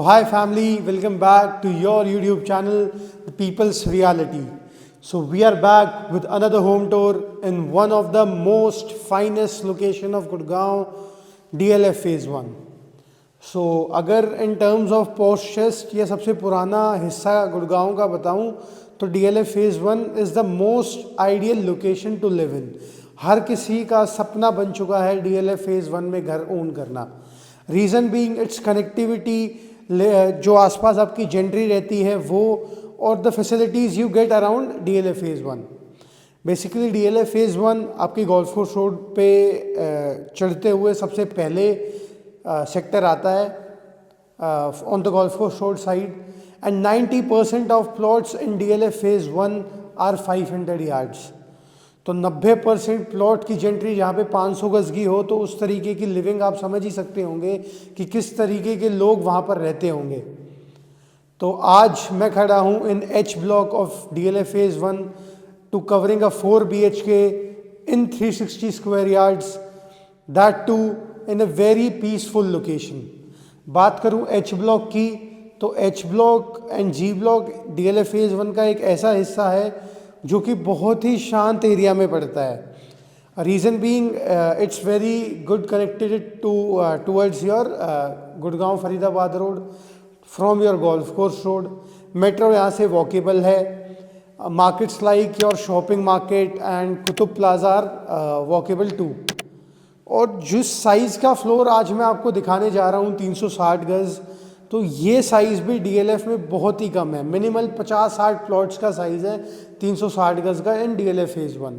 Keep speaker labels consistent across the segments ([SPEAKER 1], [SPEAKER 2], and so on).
[SPEAKER 1] hi family, welcome back to your YouTube channel, The People's Reality. So we are back with another home tour in one of the most finest location of Gurgaon, DLF Phase 1. So अगर in terms of poshest ये सबसे पुराना हिस्सा गुड़गांव का बताऊं तो DLF Phase 1 is the most ideal location to live in. हर किसी का सपना बन चुका है DLF Phase 1 में घर ओन करना. रीज़न बीइंग इट्स कनेक्टिविटी, जो आसपास आपकी जेंट्री रहती है वो, और the facilities you get around DLF Phase 1. Basically DLF Phase 1 आपकी गोल्फ कोर्स रोड पे चढ़ते हुए सबसे पहले सेक्टर आता है on the golf course road side, and 90% of plots in DLF Phase 1 are 500 yards. तो 90% प्लॉट की जेंट्री जहाँ पे 500 गज की हो, तो उस तरीके की लिविंग आप समझ ही सकते होंगे कि किस तरीके के लोग वहाँ पर रहते होंगे. तो आज मैं खड़ा हूँ in H block of DLF Phase 1 to covering a 4 BHK in 360 square yards, that too in a very peaceful location. बात करूँ H ब्लॉक की, तो H block and G block DLF Phase 1 का एक ऐसा हिस्सा है जो कि बहुत ही शांत एरिया में पड़ता है. Reason being it's very good connected towards your Gurgaon Faridabad road from your golf course road. Metro यहाँ से वॉकेबल है. Markets like your shopping market and Qutub plaza are walkable too. और जिस साइज़ का फ्लोर आज मैं आपको दिखाने जा रहा हूँ 360 गज़, तो ये साइज़ भी DLF में बहुत ही कम है. मिनिमल 50-60 प्लॉट्स का साइज़ है 360 गज़ का इन DLF Phase 1.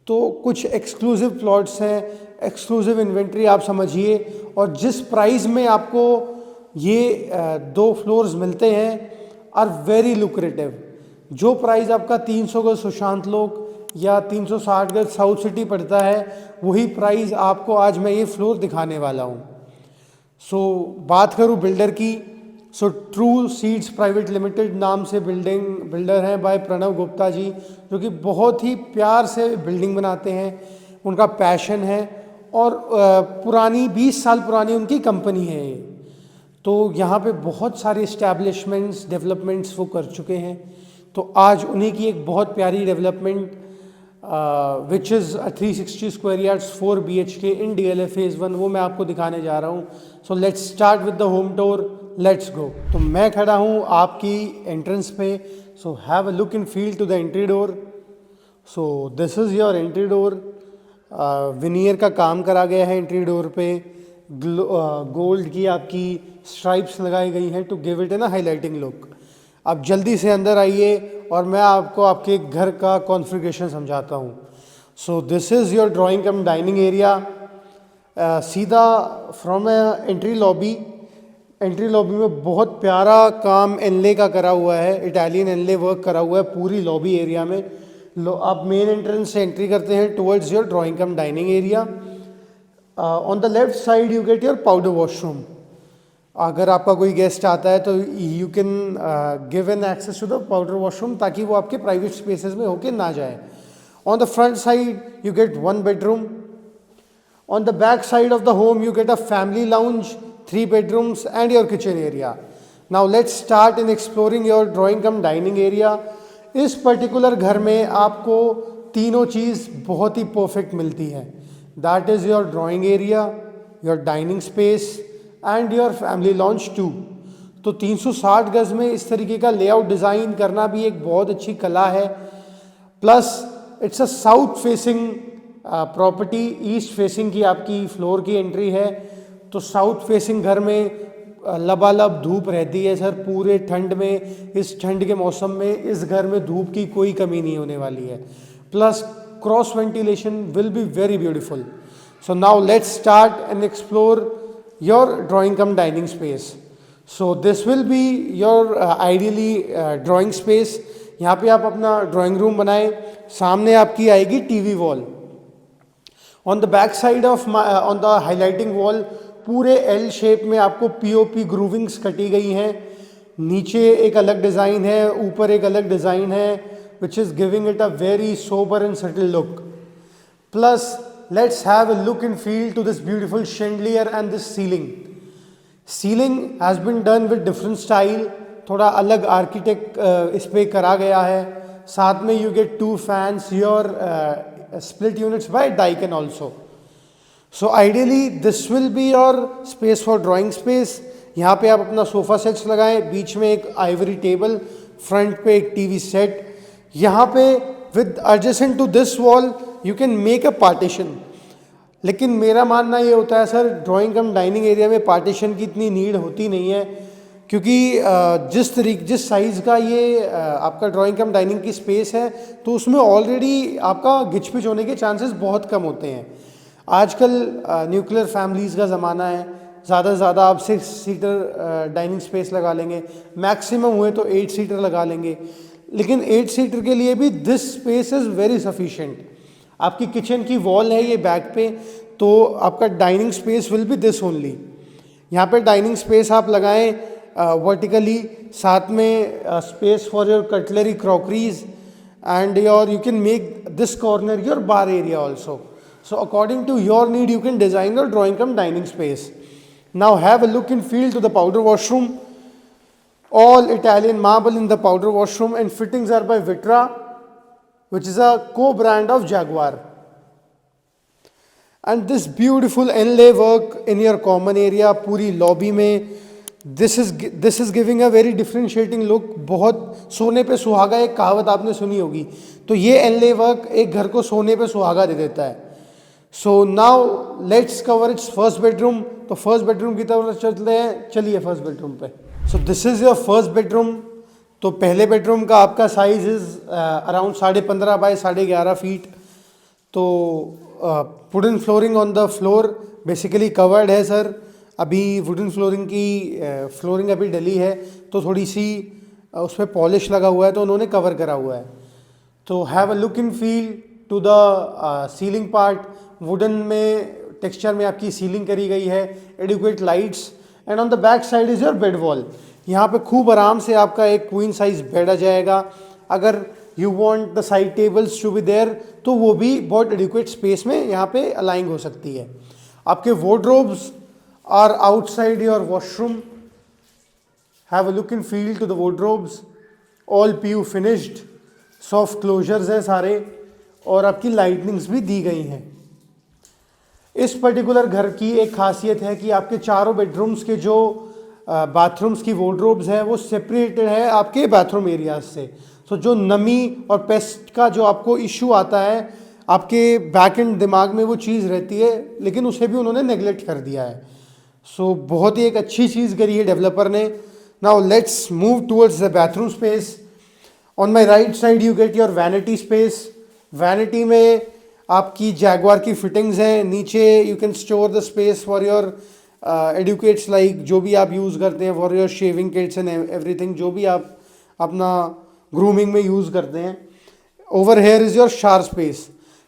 [SPEAKER 1] तो कुछ एक्सक्लूसिव प्लॉट्स हैं, एक्सक्लूसिव इन्वेंट्री आप समझिए. और जिस प्राइस में आपको ये 2 फ्लोर्स मिलते हैं आर वेरी लुक्रेटिव. जो प्राइस आपका 300 गज़ सुशांत लोक या 360 गज़ साउथ सिटी पड़ता है, वही प्राइस आपको आज मैं ये फ्लोर दिखाने वाला हूँ. सो बात करूँ बिल्डर की, so true seeds private limited नाम से बिल्डर हैं बाय प्रणव गुप्ता जी, जो कि बहुत ही प्यार से बिल्डिंग बनाते हैं. उनका पैशन है और पुरानी 20 साल पुरानी उनकी कंपनी है ये. तो यहाँ पे बहुत सारे इस्टेब्लिशमेंट्स डेवलपमेंट्स वो कर चुके हैं. तो आज उन्हीं की एक बहुत प्यारी development which is 360 square yards 4 BHK in DLF Phase 1, वो मैं आपको दिखाने जा रहा हूँ. So let's start with the home tour, let's go. तो मैं खड़ा हूँ आपकी एंट्रेंस पे. So have a look in feel to the entry door. So this is your entry door. Veneer का काम करा गया है एंट्री डोर पे. गोल्ड की आपकी स्ट्राइप्स लगाई गई हैं to give it an highlighting look. आप जल्दी से अंदर आइए और मैं आपको आपके घर का कॉन्फ़िगरेशन समझाता हूँ. सो this is your drawing cum dining area. सीधा फ्रॉम एंट्री लॉबी में बहुत प्यारा काम एनले का करा हुआ है. इटालियन एनले वर्क करा हुआ है पूरी लॉबी एरिया में. आप मेन एंट्रेंस से एंट्री करते हैं towards your drawing cum dining area. On the left side you get your powder washroom. अगर आपका कोई गेस्ट आता है तो you can give an access to the powder washroom, ताकि वो आपके प्राइवेट स्पेसेस में होके ना जाए. On the front side you get 1 bedroom. On the back side of the home you get a family lounge, 3 bedrooms and your kitchen area. Now let's start in exploring your drawing cum dining area. इस particular घर में आपको तीनों चीज़ बहुत ही perfect मिलती है. That is your drawing area, your dining space and your family lounge too. तो 360 गज़ में इस तरीके का लेआउट डिज़ाइन करना भी एक बहुत अच्छी कला है. Plus it's a south facing property. East facing की आपकी फ्लोर की एंट्री है. तो साउथ फेसिंग घर में लबालब धूप रहती है सर पूरे ठंड में. इस ठंड के मौसम में इस घर में धूप की कोई कमी नहीं होने वाली है. Plus cross ventilation will be very beautiful. So now let's start and explore your drawing cum dining space. So this will be your ideally drawing space. यहाँ पे आप अपना ड्राइंग रूम बनाएं. सामने आपकी आएगी TV wall. On the back side of on the highlighting wall पूरे L shape में आपको POP ग्रूविंग्स कटी गई हैं. नीचे एक अलग डिज़ाइन है, ऊपर एक अलग डिज़ाइन है, which is giving it a very sober and subtle look. Plus let's have a look and feel to this beautiful chandelier and this ceiling. Ceiling has been done with different style, थोड़ा अलग architect इस पे करा गया है। साथ में you get 2 fans your split units by Daikin also. So ideally this will be your space for drawing space. यहाँ पे आप अपना सोफ़ा सेट्स लगाएं, बीच में एक आइवरी टेबल, फ्रंट पे एक टीवी सेट। यहाँ पे with adjacent to this wall you can make a partition. लेकिन मेरा मानना ये होता है sir, drawing cum dining area में पार्टीशन की इतनी नीड होती नहीं है, क्योंकि जिस साइज़ का ये आपका ड्राइंग कम डाइनिंग की स्पेस है, तो उसमें ऑलरेडी आपका गिचपिच होने के चांसेस बहुत कम होते हैं। आजकल न्यूक्लियर फैमिलीज़ का ज़माना है, ज़्यादा से ज़्यादा आप 6 सीटर डाइनिंग स्पेस लगा लेंगे, मैक्सिमम हुए तो 8 सीटर लगा लेंगे। लेकिन 8 सीटर के लिए भी this space is very sufficient. आपकी किचन की वॉल है ये बैक पे, तो आपका dining space will be this only. यहाँ पे डाइनिंग स्पेस आप लगाएं वर्टिकली, साथ में space for your cutlery, crockeries, and you can make this corner your bar area also. So according to your need, you can design your drawing cum dining space. Now have a look and feel to the powder washroom. All Italian marble in the powder washroom, and fittings are by Vitra, which is a co-brand of Jaguar. And this beautiful inlay work in your common area, पूरी lobby में, this is giving a very differentiating look. बहुत सोने पे सुहागा, एक कहावत आपने सुनी होगी, तो ये inlay work एक घर को सोने पे सुहागा दे देता है। So now let's cover its first bedroom. तो फर्स्ट बेडरूम की तरफ चलते हैं, चलिए फर्स्ट बेडरूम पे। So this is your first bedroom. तो पहले बेडरूम का आपका size is around 15.5 by 11.5 feet. तो wooden flooring on the floor, basically covered है सर। अभी वुडन फ्लोरिंग की फ्लोरिंग अभी डली है, तो थोड़ी सी उस पर पॉलिश लगा हुआ है, तो उन्होंने कवर करा हुआ है। तो have a look in feel to the ceiling part. Wooden में टेक्सचर में आपकी सीलिंग करी गई है, adequate lights, and on the back side is your bed wall. यहाँ पे खूब आराम से आपका एक क्वीन साइज बेड आ जाएगा। अगर you want the side tables to be there, तो वो भी बहुत एडिक्वेट स्पेस में यहाँ पे अलाइन हो सकती है। आपके wardrobes are outside your washroom. Have a look in feel to the wardrobes, all PU finished, soft closers हैं सारे, और आपकी लाइटनिंग्स भी दी गई हैं। इस पर्टिकुलर घर की एक खासियत है कि आपके चारों बेडरूम्स के जो बाथरूम्स की वार्डरोब्स है वो सेपरेटेड है आपके बाथरूम एरियाज से। सो जो नमी और पेस्ट का जो आपको इशू आता है, आपके बैक एंड दिमाग में वो चीज़ रहती है, लेकिन उसे भी उन्होंने नेगलेक्ट कर दिया है। सो बहुत ही एक अच्छी चीज़ करी है डेवलपर ने। Now let's move towards the bathroom space. On my right side you get your vanity space. Vanity में आपकी जैगवार की फिटिंग्स हैं। नीचे you can store the space for your educates, like जो भी आप यूज़ करते हैं for your shaving Kitts and everything, जो भी आप अपना ग्रूमिंग में यूज़ करते हैं। ओवर हेयर इज़ योर शार स्पेस।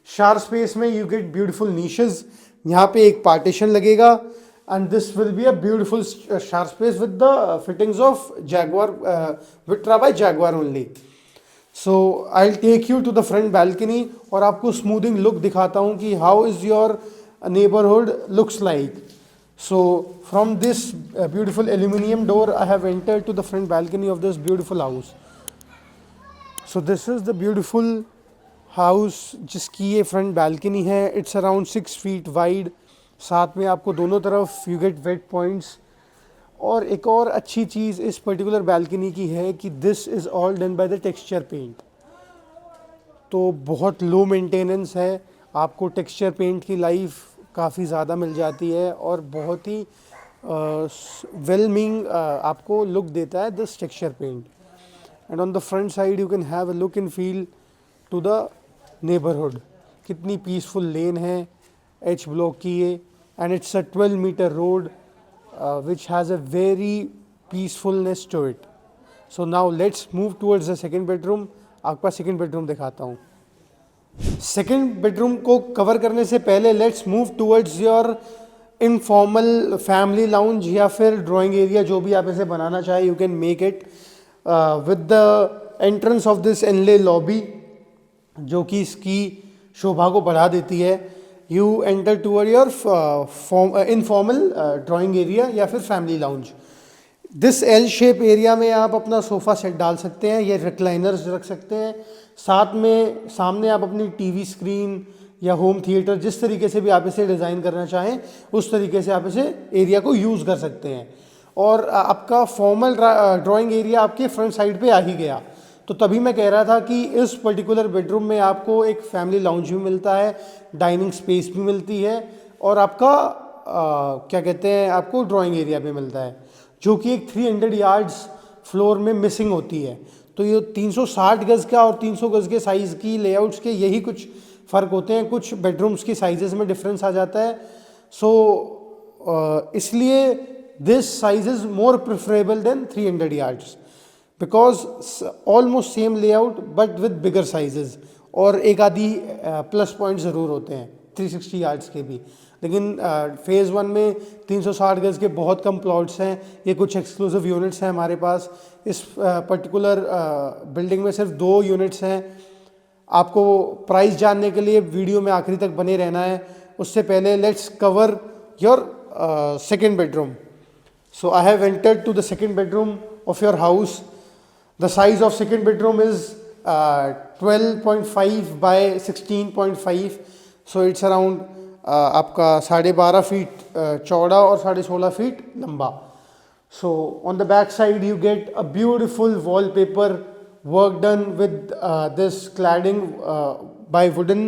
[SPEAKER 1] शार स्पेस में यू गेट ब्यूटीफुल नीशेस। यहाँ पे एक पार्टीशन लगेगा, and this will be a beautiful shower space with the fittings of Jaguar, Vitra by Jaguar only. So I will take you to the front balcony और आपको smoothing look दिखाता हूँ कि how is your neighbourhood looks like. So from this beautiful aluminium door I have entered to the front balcony of this beautiful house. So this is the beautiful house जिसकी ये front balcony है। It's around 6 feet wide. साथ में आपको दोनों तरफ you get wait points. और एक और अच्छी चीज़ इस पर्टिकुलर बैल्कनी की है कि this is all done by the texture paint. तो बहुत लो मेंटेनेंस है, आपको टेक्सचर पेंट की लाइफ काफ़ी ज़्यादा मिल जाती है और बहुत ही वेलमिंग आपको लुक देता है this texture paint. And on the front side you can have a look and feel to the neighbourhood. कितनी पीसफुल लेन है एच ब्लॉक की ये, and it's a 12 metre road which has a very peacefulness to it. So now let's move towards the second bedroom. आपका second bedroom दिखाता हूँ। Second bedroom को cover करने से पहले let's move towards your informal family lounge या फिर drawing area, जो भी आप इसे बनाना चाहे you can make it with the entrance of this inlay lobby, जो कि इसकी शोभा को बढ़ा देती है। You enter toward your informal drawing area या फिर family lounge. This L shape area में आप अपना सोफ़ा सेट डाल सकते हैं, ये रिक्लाइनर्स रख सकते हैं, साथ में सामने आप अपनी टीवी स्क्रीन या होम थिएटर, जिस तरीके से भी आप इसे डिज़ाइन करना चाहें उस तरीके से आप इसे एरिया को यूज़ कर सकते हैं। और आपका फॉर्मल ड्राइंग एरिया आपके फ्रंट साइड पे आ ही गया। तो तभी मैं कह रहा था कि इस पर्टिकुलर बेडरूम में आपको एक फैमिली लाउंज भी मिलता है, डाइनिंग स्पेस भी मिलती है, और आपका क्या कहते हैं, आपको ड्राइंग एरिया भी मिलता है, जो कि एक 300 यार्ड्स फ्लोर में मिसिंग होती है। तो ये 360 गज़ का और 300 गज़ के साइज़ की लेआउट्स के यही कुछ फ़र्क होते हैं, कुछ बेडरूम्स की साइजेस में डिफरेंस आ जाता है। सो इसलिए this size is more preferable than 300 yards, because almost same layout but with bigger sizes, और एक आधी प्लस पॉइंट ज़रूर होते हैं 360 यार्ड्स के भी। लेकिन फेज़ 1 में 360 गज़ के बहुत कम प्लॉट्स हैं, ये कुछ एक्सक्लूसिव यूनिट्स हैं हमारे पास। इस पर्टिकुलर बिल्डिंग में सिर्फ 2 यूनिट्स हैं। आपको प्राइस जानने के लिए वीडियो में आखिरी तक बने रहना है। उससे पहले let's cover your second bedroom. So I have entered to the second bedroom of your house. The size of second bedroom is 12.5 by 16.5, so it's around आपका 12.5 फीट चौड़ा और 16.5 फीट लंबा। So on the back side you get a beautiful wallpaper work done with this cladding by wooden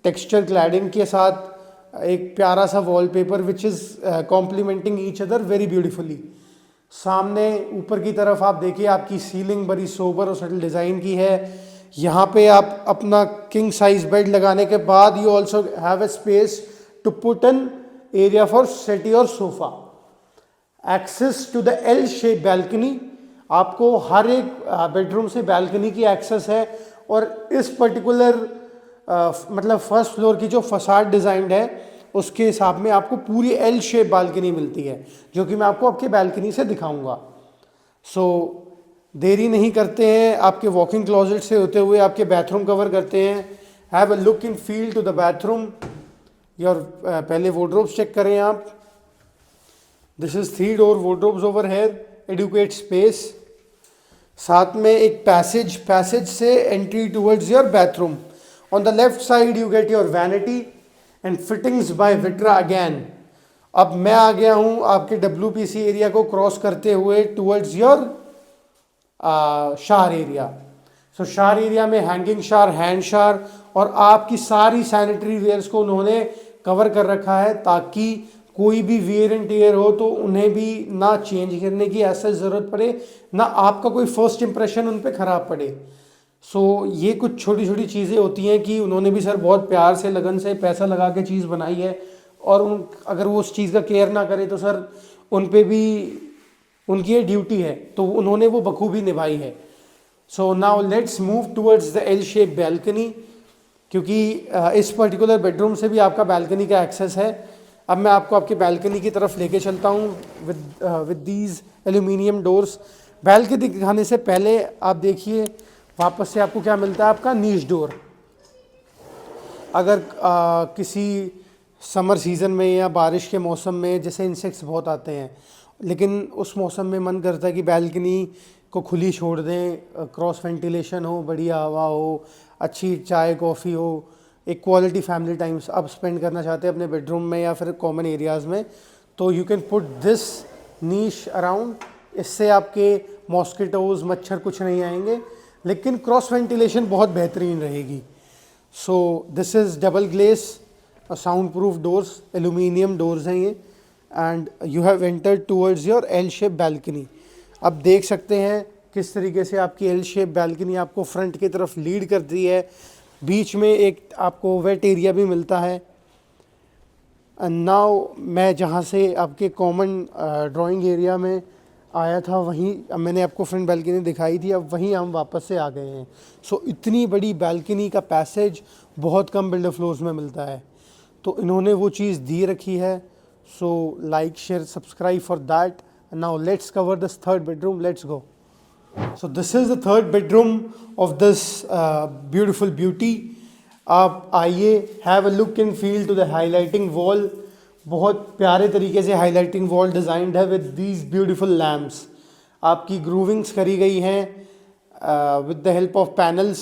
[SPEAKER 1] texture cladding के साथ एक प्यारा सा wallpaper which is complementing each other very beautifully। सामने ऊपर की तरफ आप देखिए, आपकी सीलिंग बड़ी सोबर और सटल डिज़ाइन की है। यहाँ पे आप अपना किंग साइज बेड लगाने के बाद you also have a space to put an area for set your sofa. Access to the L shape balcony, आपको हर एक बेडरूम से बैल्कनी की एक्सेस है। और इस पर्टिकुलर मतलब फर्स्ट फ्लोर की जो फसाड डिज़ाइंड है उसके हिसाब में आपको पूरी एल शेप बालकनी मिलती है, जो कि मैं आपको आपके बैल्कनी से दिखाऊंगा। सो देरी नहीं करते हैं, आपके वॉकिंग क्लोजेट से होते हुए आपके बाथरूम कवर करते हैं। Have a look in feel to the bathroom your. पहले वार्डरोब्स चेक करें आप। This is 3 door wardrobes over here, adequate space. साथ में एक पैसेज से entry towards your bathroom. On the left side you get your vanity and fittings by Vitra again. अब मैं आ गया हूँ आपके WPC एरिया को क्रॉस करते हुए towards your shower area. So shower area में हैंगिंग शावर, हैंड शावर और आपकी सारी सैनिटरी वेयर्स को उन्होंने कवर कर रखा है, ताकि कोई भी वियर एंड टियर हो तो उन्हें भी ना चेंज करने की ऐसा ज़रूरत पड़े, ना आपका कोई फर्स्ट इंप्रेशन उन पे ख़राब पड़े। सो ये कुछ छोटी छोटी चीज़ें होती हैं कि उन्होंने भी सर बहुत प्यार से, लगन से पैसा लगा के चीज़ बनाई है, और अगर वो उस चीज़ का केयर ना करे तो सर उन पे भी उनकी ये ड्यूटी है, तो उन्होंने वो बखूबी निभाई है। So now let's move towards the L shape balcony, क्योंकि इस पर्टिकुलर बेडरूम से भी आपका बैल्कनी का एक्सेस है। अब मैं आपको आपकी बैल्कनी की तरफ लेके चलता हूँ with these aluminium doors. Balcony दिखाने से पहले आप देखिए वापस से आपको क्या मिलता है, आपका नीश डोर। अगर किसी समर सीज़न में या बारिश के मौसम में जैसे इंसेक्ट्स बहुत आते हैं, लेकिन उस मौसम में मन करता है कि बैल्कनी को खुली छोड़ दें, क्रॉस वेंटिलेशन हो, बढ़िया हवा हो, अच्छी चाय कॉफ़ी हो, एक क्वालिटी फैमिली टाइम्स आप स्पेंड करना चाहते हैं अपने बेडरूम में या फिर कॉमन एरियाज़ में, तो you can put this niche around. इससे आपके मॉस्किटोज़, मच्छर कुछ नहीं आएंगे, लेकिन क्रॉस वेंटिलेशन बहुत बेहतरीन रहेगी। सो this is double glace sound proof doors, aluminium doors हैं ये, and you have entered towards your L shape balcony. अब देख सकते हैं किस तरीके से आपकी एल शेप बैल्कनी आपको फ्रंट की तरफ लीड करती है। बीच में एक आपको वेट एरिया भी मिलता है। एंड नाउ मैं जहाँ से आपके कॉमन ड्राइंग एरिया में आया था, वहीं अब मैंने आपको फ्रंट बैल्कनी दिखाई थी, अब वहीं हम वापस से आ गए हैं। सो इतनी बड़ी बैल्कनी का पैसेज बहुत कम बिल्डर फ्लोर्स में मिलता है, तो इन्होंने वो चीज़ दी रखी है। So like, share, subscribe for that. Now let's cover this third bedroom, let's go. So this is the third bedroom of this beautiful beauty. आप आइए, have a look and feel to the highlighting wall. बहुत प्यारे तरीके से highlighting wall designed है with these beautiful lamps. आपकी groovings करी गई हैं with the help of panels.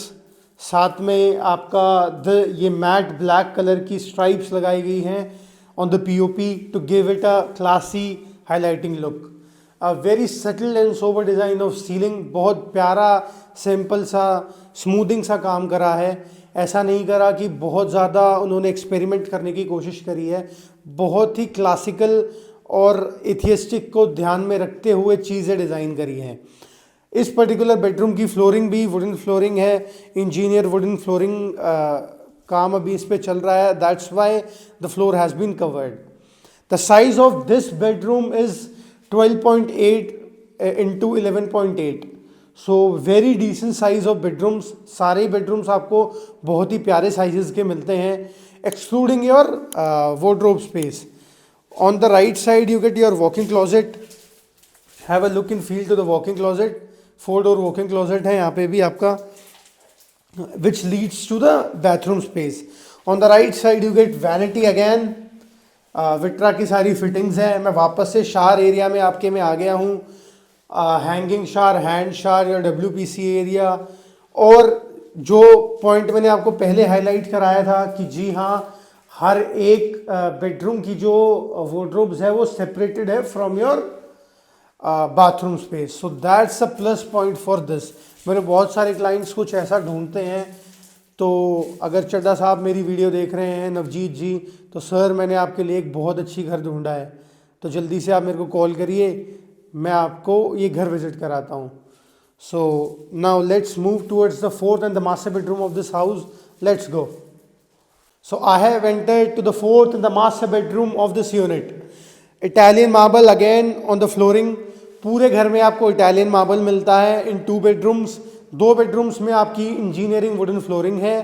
[SPEAKER 1] साथ में आपका ये मैट ब्लैक कलर की स्ट्राइप्स लगाई गई हैं on the POP to give it a classy highlighting look. A very settled and sober design of ceiling, बहुत प्यारा सिंपल सा स्मूथिंग सा काम करा है। ऐसा नहीं करा कि बहुत ज़्यादा उन्होंने एक्सपेरिमेंट करने की कोशिश करी है। बहुत ही क्लासिकल और एथियस्टिक को ध्यान में रखते हुए चीज़ें डिज़ाइन करी हैं। इस पर्टिकुलर बेडरूम की फ्लोरिंग भी वुडन फ्लोरिंग है, इंजीनियर वुडन फ्लोरिंग काम अभी इस पे चल रहा है, that's why the floor has been covered. The size of this bedroom is 12.8 into 11.8, so very decent size of bedrooms. सारे बेडरूम्स आपको बहुत ही प्यारे साइजेस के मिलते हैं, excluding your wardrobe space. On the right side you get your walk-in closet. Have a look and feel to the walk-in closet. 4-door walk-in closet है यहाँ पे भी आपका, which leads to the bathroom space. On the right side you get vanity again. Vitra की सारी fittings हैं। मैं वापस से शार एरिया में आपके में आ गया हूँ, हैंगिंग शार, हैंड शार या WPC एरिया। और जो पॉइंट मैंने आपको पहले हाईलाइट कराया था कि जी हाँ, हर एक बेडरूम की जो वार्डरोब्स है वो सेपरेटेड है from your bathroom space, so that's a plus point for this. मेरे बहुत सारे क्लाइंट्स कुछ ऐसा ढूंढते हैं, तो अगर चड्डा साहब मेरी वीडियो देख रहे हैं, नवजीत जी, तो सर मैंने आपके लिए एक बहुत अच्छी घर ढूंढा है, तो जल्दी से आप मेरे को कॉल करिए, मैं आपको ये घर विजिट कराता हूँ। So now let's move towards the fourth and the master bedroom of this house. Let's go. So I have entered to the fourth and the master bedroom of this unit. Italian marble again on the flooring. पूरे घर में आपको Italian marble मिलता है इन 2 bedrooms. 2 bedrooms में आपकी engineering wooden flooring है,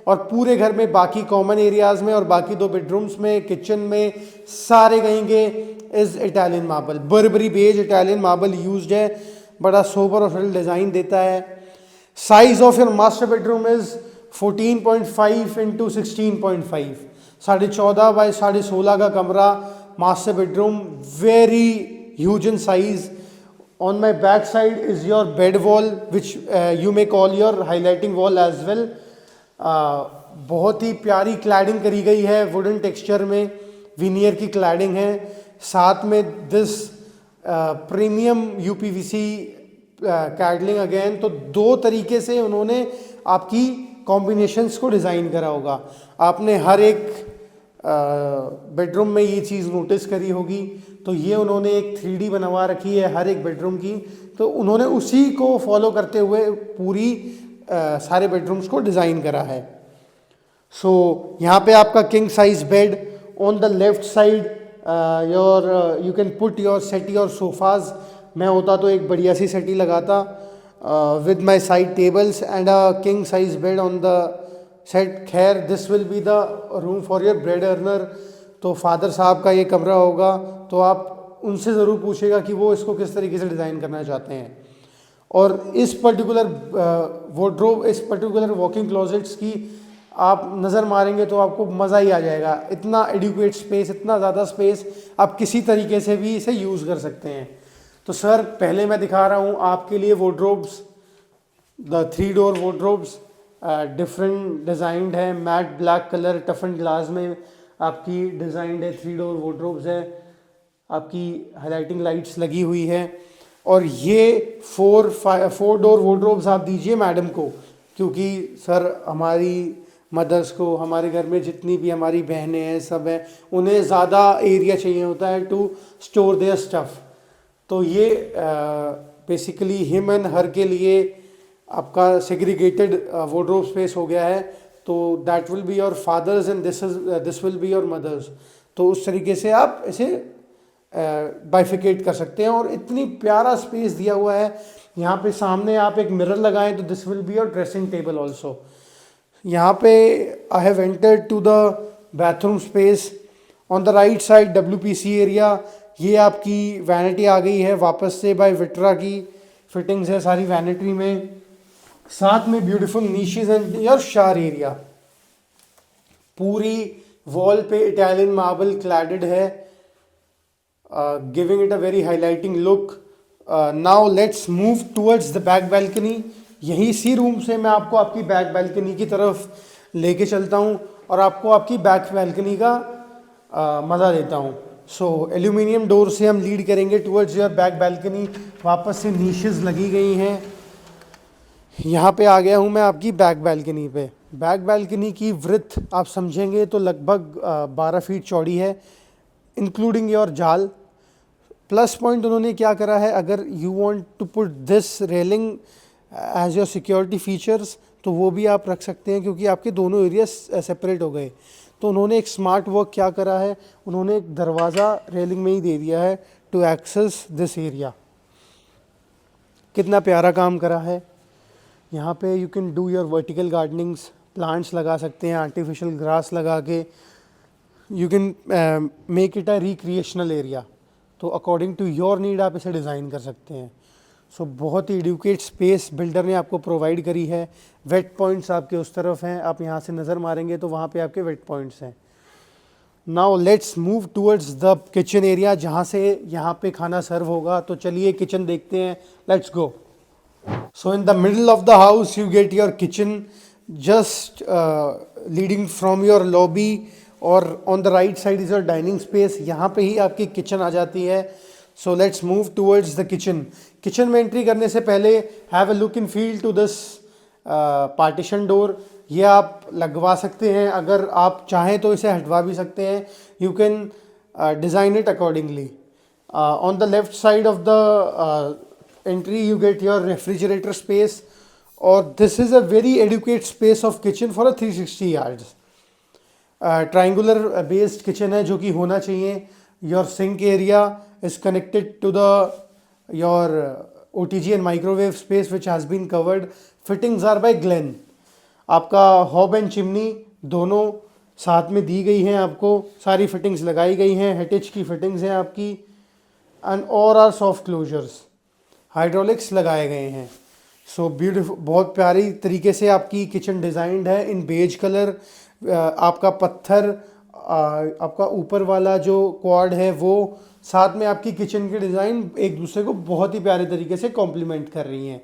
[SPEAKER 1] और पूरे घर में बाकी कॉमन एरियाज में और बाकी 2 बेडरूम्स में, किचन में, सारे कहेंगे is Italian marble. Burberry beige Italian marble used है, बड़ा सोबर और सटल डिज़ाइन देता है। Size of your master bedroom is 14.5 into 16.5, 14.5 by 16.5 का कमरा master bedroom, very huge in size. On my back side is your bed wall which you may call your highlighting wall as well. बहुत ही प्यारी cladding करी गई है wooden texture में, veneer की क्लैडिंग है। साथ में दिस प्रीमियम UPVC कैडलिंग अगेन। तो 2 तरीके से उन्होंने आपकी कॉम्बिनेशंस को डिज़ाइन करा होगा। आपने हर एक बेडरूम में ये चीज़ नोटिस करी होगी, तो ये उन्होंने एक 3D बनवा रखी है हर एक बेडरूम की, तो उन्होंने उसी को फॉलो करते हुए पूरी सारे बेडरूम्स को डिज़ाइन करा है। सो यहाँ पे आपका king size bed, on the left side you can put your set your sofas. मैं होता तो एक बढ़िया सी सेटी लगाता with my side tables and a king size bed on the set. खैर this will be the room for your bread earner, तो father साहब का ये कमरा होगा, तो आप उनसे ज़रूर पूछेगा कि वो इसको किस तरीके से डिज़ाइन करना चाहते हैं। और इस पर्टिकुलर वार्डरोब, इस पर्टिकुलर वॉकिंग क्लोजेट्स की आप नज़र मारेंगे तो आपको मज़ा ही आ जाएगा। इतना एडिक्वेट स्पेस, इतना ज़्यादा स्पेस, आप किसी तरीके से भी इसे यूज़ कर सकते हैं। तो सर पहले मैं दिखा रहा हूँ आपके लिए wardrobes, the 3 door wardrobes, different designed है, मैट ब्लैक कलर टफन ग्लास में आपकी डिज़ाइंड है। 3 डोर वार्डरोब्स है, आपकी हाईलाइटिंग लाइट्स लगी हुई है। और ये 4 डोर वार्डरोब्स आप दीजिए मैडम को, क्योंकि सर हमारी मदर्स को, हमारे घर में जितनी भी हमारी बहनें हैं सब हैं, उन्हें ज़्यादा एरिया चाहिए होता है टू स्टोर देयर स्टफ़। तो ये बेसिकली हिम एंड हर के लिए आपका सेग्रीगेटेड वार्डरोब स्पेस हो गया है। तो that will be your father's and this will be your mother's. तो उस तरीके से आप इसे बाइफिकेट कर सकते हैं, और इतनी प्यारा स्पेस दिया हुआ है। यहाँ पे सामने आप एक मिरर लगाएं तो this will be your dressing table also. यहाँ पे I have entered to the bathroom space. On the right side WPC area, ये आपकी वैनिटी आ गई है वापस से, बाय विट्रा की फिटिंग्स है सारी वैनिटी में। साथ में ब्यूटीफुल नीशेस एंड योर शार एरिया। पूरी वॉल पे इटालियन मार्बल क्लैडेड है, giving it a very highlighting look. Now let's move towards the back balcony. यही सी रूम से मैं आपको आपकी बैक बैल्कनी की तरफ लेके चलता हूँ और आपको आपकी बैक बैल्कनी का मज़ा देता हूँ। सो एल्यूमिनियम डोर से हम लीड करेंगे टूवर्ड्स योर बैक बैल्कनी। वापस से नीशेस लगी गई हैं। यहाँ पे आ गया हूँ मैं आपकी बैक बैल्कनी पे। बैक बैल्कनी की विड्थ आप समझेंगे तो लगभग 12 फीट चौड़ी है, इंक्लूडिंग योर जाल। प्लस पॉइंट उन्होंने क्या करा है, अगर you want to put this railing as your security features तो वो भी आप रख सकते हैं, क्योंकि आपके दोनों एरिया सेपरेट हो गए। तो उन्होंने एक स्मार्ट वर्क क्या करा है, उन्होंने एक दरवाज़ा रेलिंग में ही दे दिया है टू एक्सेस दिस एरिया। कितना प्यारा काम करा है। यहाँ पे you can do your vertical gardenings, plants लगा सकते हैं, आर्टिफिशियल ग्रास लगा के you can make it a recreational area. तो अकॉर्डिंग टू योर नीड आप इसे डिज़ाइन कर सकते हैं। सो बहुत ही एडुकेट स्पेस बिल्डर ने आपको प्रोवाइड करी है। वेट पॉइंट्स आपके उस तरफ हैं, आप यहाँ से नज़र मारेंगे तो वहाँ पे आपके वेट पॉइंट्स हैं। Now let's move towards the kitchen area, जहाँ से यहाँ पे खाना सर्व होगा। तो चलिए किचन देखते हैं, let's go. So in the middle of the house you get your kitchen, just leading from your lobby, और on the right side is your dining space। यहाँ पे ही आपकी किचन आ जाती है। So let's move towards the kitchen। Kitchen में entry करने से पहले have a look and feel to this partition door। ये आप लगवा सकते हैं, अगर आप चाहें तो इसे हटवा भी सकते हैं। You can design it accordingly। On the left side of the entry you get your refrigerator space, or this is a very adequate space of kitchen for a 360 yards। triangular based kitchen है जो कि होना चाहिए। your sink area is connected to the your OTG and microwave space which has been covered। fittings are by Glen। आपका hob and chimney दोनों साथ में दी गई हैं, आपको सारी फिटिंग्स लगाई गई हैं। हेटिच की फिटिंग्स हैं आपकी, एंड और आर सॉफ्ट क्लोजर्स, हाइड्रोलिक्स लगाए गए हैं। सो ब्यूटीफुल, बहुत प्यारी तरीके से आपकी किचन डिज़ाइंड है इन बेज कलर। आपका पत्थर, आपका ऊपर वाला जो क्वाड है वो, साथ में आपकी किचन की डिज़ाइन एक दूसरे को बहुत ही प्यारे तरीके से कॉम्प्लीमेंट कर रही हैं।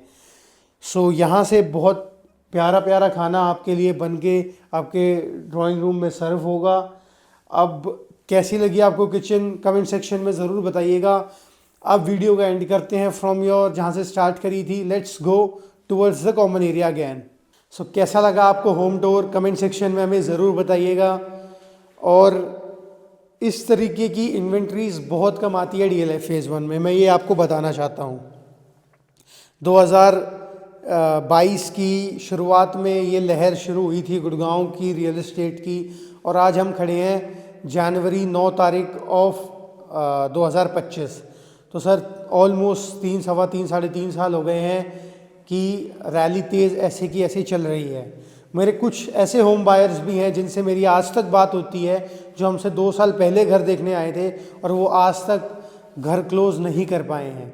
[SPEAKER 1] सो यहाँ से बहुत प्यारा प्यारा खाना आपके लिए बन के आपके ड्राइंग रूम में सर्व होगा। अब कैसी लगी आपको किचन, कमेंट सेक्शन में ज़रूर बताइएगा। अब वीडियो का एंड करते हैं फ्रॉम योर, जहाँ से स्टार्ट करी थी। Let's go towards the common area again. So कैसा लगा आपको होम टूर, कमेंट सेक्शन में हमें ज़रूर बताइएगा। और इस तरीके की इन्वेंट्रीज बहुत कम आती है DLF फेज़ 1 में, मैं ये आपको बताना चाहता हूँ। 2022 की शुरुआत में ये लहर शुरू हुई थी गुड़गांव की रियल एस्टेट की, और आज हम खड़े हैं जनवरी 9 तारीख ऑफ 2025। तो सर ऑलमोस्ट 3, सवा 3, साढ़े 3 साल हो गए हैं कि रैली तेज़ ऐसे की ऐसे चल रही है। मेरे कुछ ऐसे होम बायर्स भी हैं जिनसे मेरी आज तक बात होती है, जो हमसे 2 साल पहले घर देखने आए थे और वो आज तक घर क्लोज़ नहीं कर पाए हैं।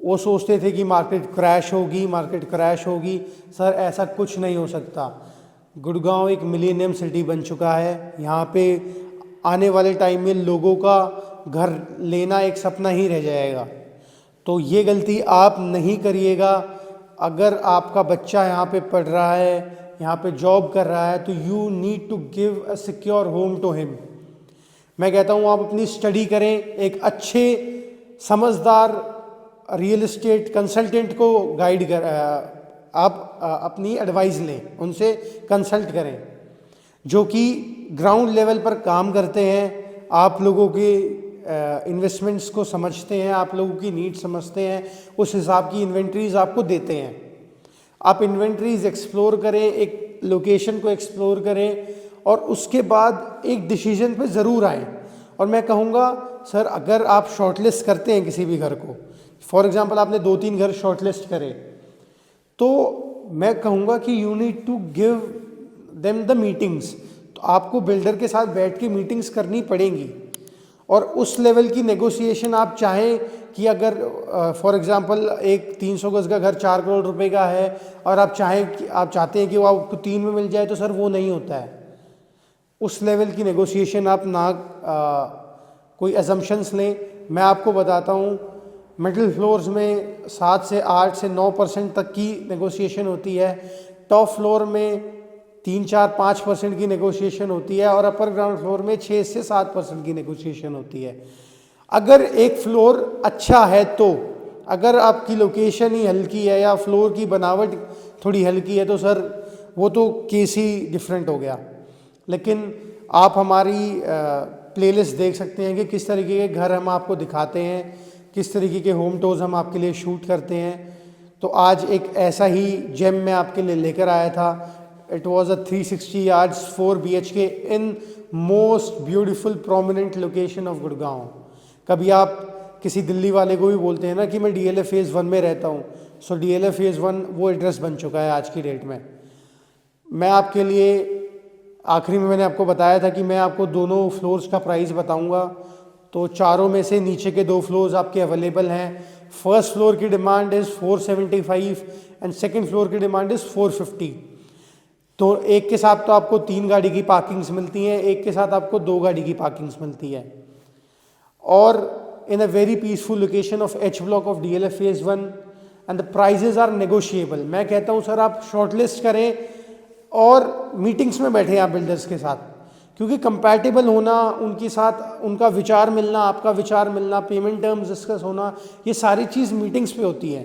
[SPEAKER 1] वो सोचते थे कि मार्केट क्रैश होगी, मार्केट क्रैश होगी। सर ऐसा कुछ नहीं हो सकता। गुड़गांव एक मिलेनियम सिटी बन चुका है। यहाँ पे आने वाले टाइम में लोगों का घर लेना एक सपना ही रह जाएगा। तो ये गलती आप नहीं करिएगा। अगर आपका बच्चा यहाँ पे पढ़ रहा है, यहाँ पे जॉब कर रहा है, तो you need to give a secure home to him. मैं कहता हूँ आप अपनी स्टडी करें, एक अच्छे समझदार रियल एस्टेट कंसल्टेंट को गाइड कर, आप अपनी एडवाइस लें, उनसे कंसल्ट करें, जो कि ग्राउंड लेवल पर काम करते हैं, आप लोगों के इन्वेस्टमेंट्स को समझते हैं, आप लोगों की नीड समझते हैं, उस हिसाब की इन्वेंट्रीज आपको देते हैं। आप इन्वेंट्रीज एक्सप्लोर करें, एक लोकेशन को एक्सप्लोर करें, और उसके बाद एक डिसीजन पे ज़रूर आएँ। और मैं कहूँगा सर, अगर आप शॉर्टलिस्ट करते हैं किसी भी घर को, फॉर एग्जांपल आपने 2-3 घर शॉर्टलिस्ट करे, तो मैं कहूँगा कि you need to give them the meetings. तो आपको बिल्डर के साथ बैठ के मीटिंग्स करनी पड़ेंगी, और उस लेवल की नेगोशिएशन आप चाहें कि अगर फॉर एग्जांपल एक 300 गज का घर 4 करोड़ रुपए का है, और आप चाहते हैं कि वो आपको 3 में मिल जाए, तो सर वो नहीं होता है। उस लेवल की नेगोशिएशन आप ना कोई एजम्पशंस लें। मैं आपको बताता हूँ, मिडिल फ्लोर्स में 7 से 8 से 9% तक की नेगोशिएशन होती है, टॉप फ्लोर में 3-4-5% की नेगोशिएशन होती है और अपर ग्राउंड फ्लोर में 6 से 7% की नेगोशिएशन होती है। अगर एक फ्लोर अच्छा है तो, अगर आपकी लोकेशन ही हल्की है या फ्लोर की बनावट थोड़ी हल्की है तो सर वो तो केस ही डिफरेंट हो गया। लेकिन आप हमारी प्लेलिस्ट देख सकते हैं कि किस तरीके के घर हम आपको दिखाते हैं, किस तरीके के होम टूर्स हम आपके लिए शूट करते हैं। तो आज एक ऐसा ही जेम मैं आपके लिए लेकर आया था। It was a 360 yards 4 BHK in most beautiful prominent location of Gurgaon. कभी आप किसी दिल्ली वाले को भी बोलते हैं ना कि मैं DLF फेज़ 1 में रहता हूँ, सो DLF फेज़ 1 वो एड्रेस बन चुका है आज की डेट में। मैं आपके लिए आखिरी में मैंने आपको बताया था कि मैं आपको दोनों फ्लोर्स का प्राइस बताऊंगा, तो चारों में से नीचे के 2 फ्लोर्स आपके अवेलेबल हैं। फर्स्ट फ्लोर की demand is 475 and second floor की डिमांड इज़ 450। तो एक के साथ तो आपको 3 गाड़ी की पार्किंग्स मिलती हैं, एक के साथ आपको 2 गाड़ी की पार्किंग्स मिलती है। और in a very peaceful location of H block of DLF phase 1 and the prices are negotiable. मैं कहता हूँ सर आप शॉर्टलिस्ट करें और मीटिंग्स में बैठे आप बिल्डर्स के साथ, क्योंकि कंपैटिबल होना, उनके साथ उनका विचार मिलना, आपका विचार मिलना, पेमेंट टर्म्स डिस्कस होना, ये सारी चीज़ मीटिंग्स पे होती है।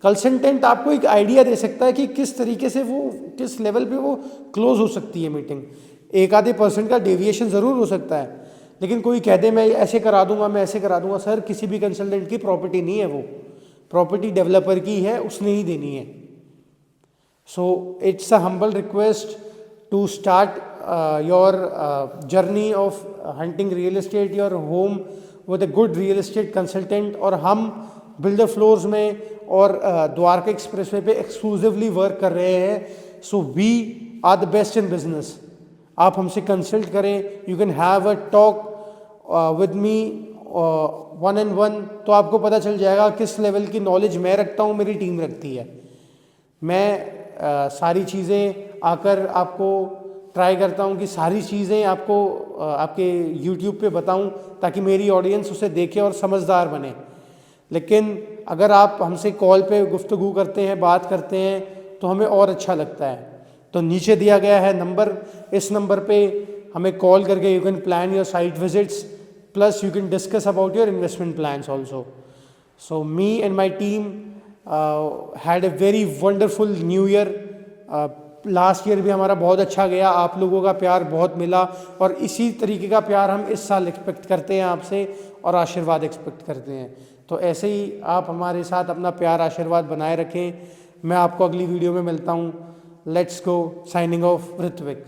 [SPEAKER 1] कंसल्टेंट आपको एक आइडिया दे सकता है कि किस तरीके से वो, किस लेवल पे वो क्लोज हो सकती है मीटिंग। 1-आधे% का डेविएशन ज़रूर हो सकता है, लेकिन कोई कह दे मैं ऐसे करा दूंगा, मैं ऐसे करा दूंगा, सर किसी भी कंसल्टेंट की प्रॉपर्टी नहीं है, वो प्रॉपर्टी डेवलपर की है, उसने ही देनी है। So it's a humble request to start your journey of hunting real estate your home with a good real estate consultant। और हम बिल्डर फ्लोर्स में और द्वारका एक्सप्रेसवे पे एक्सक्लूसिवली वर्क कर रहे हैं। So we are the best in business. आप हमसे कंसल्ट करें, you can have a talk with me 1-on-1, तो आपको पता चल जाएगा किस लेवल की नॉलेज मैं रखता हूँ, मेरी टीम रखती है। मैं सारी चीज़ें आकर आपको ट्राई करता हूँ कि सारी चीज़ें आपको आपके YouTube पे बताऊँ, ताकि मेरी ऑडियंस उसे देखे और समझदार बने। लेकिन अगर आप हमसे कॉल पे गुफ्तगू करते हैं, बात करते हैं, तो हमें और अच्छा लगता है। तो नीचे दिया गया है नंबर, इस नंबर पे हमें कॉल करके you can plan your site visits, plus you can discuss about your investment plans also. So me and my team had a very wonderful new year. Last year भी हमारा बहुत अच्छा गया, आप लोगों का प्यार बहुत मिला और इसी तरीके का प्यार हम इस साल एक्सपेक्ट करते हैं आपसे और आशीर्वाद एक्सपेक्ट करते हैं। तो ऐसे ही आप हमारे साथ अपना प्यार आशीर्वाद बनाए रखें। मैं आपको अगली वीडियो में मिलता हूँ। Let's go, signing off Ritwik.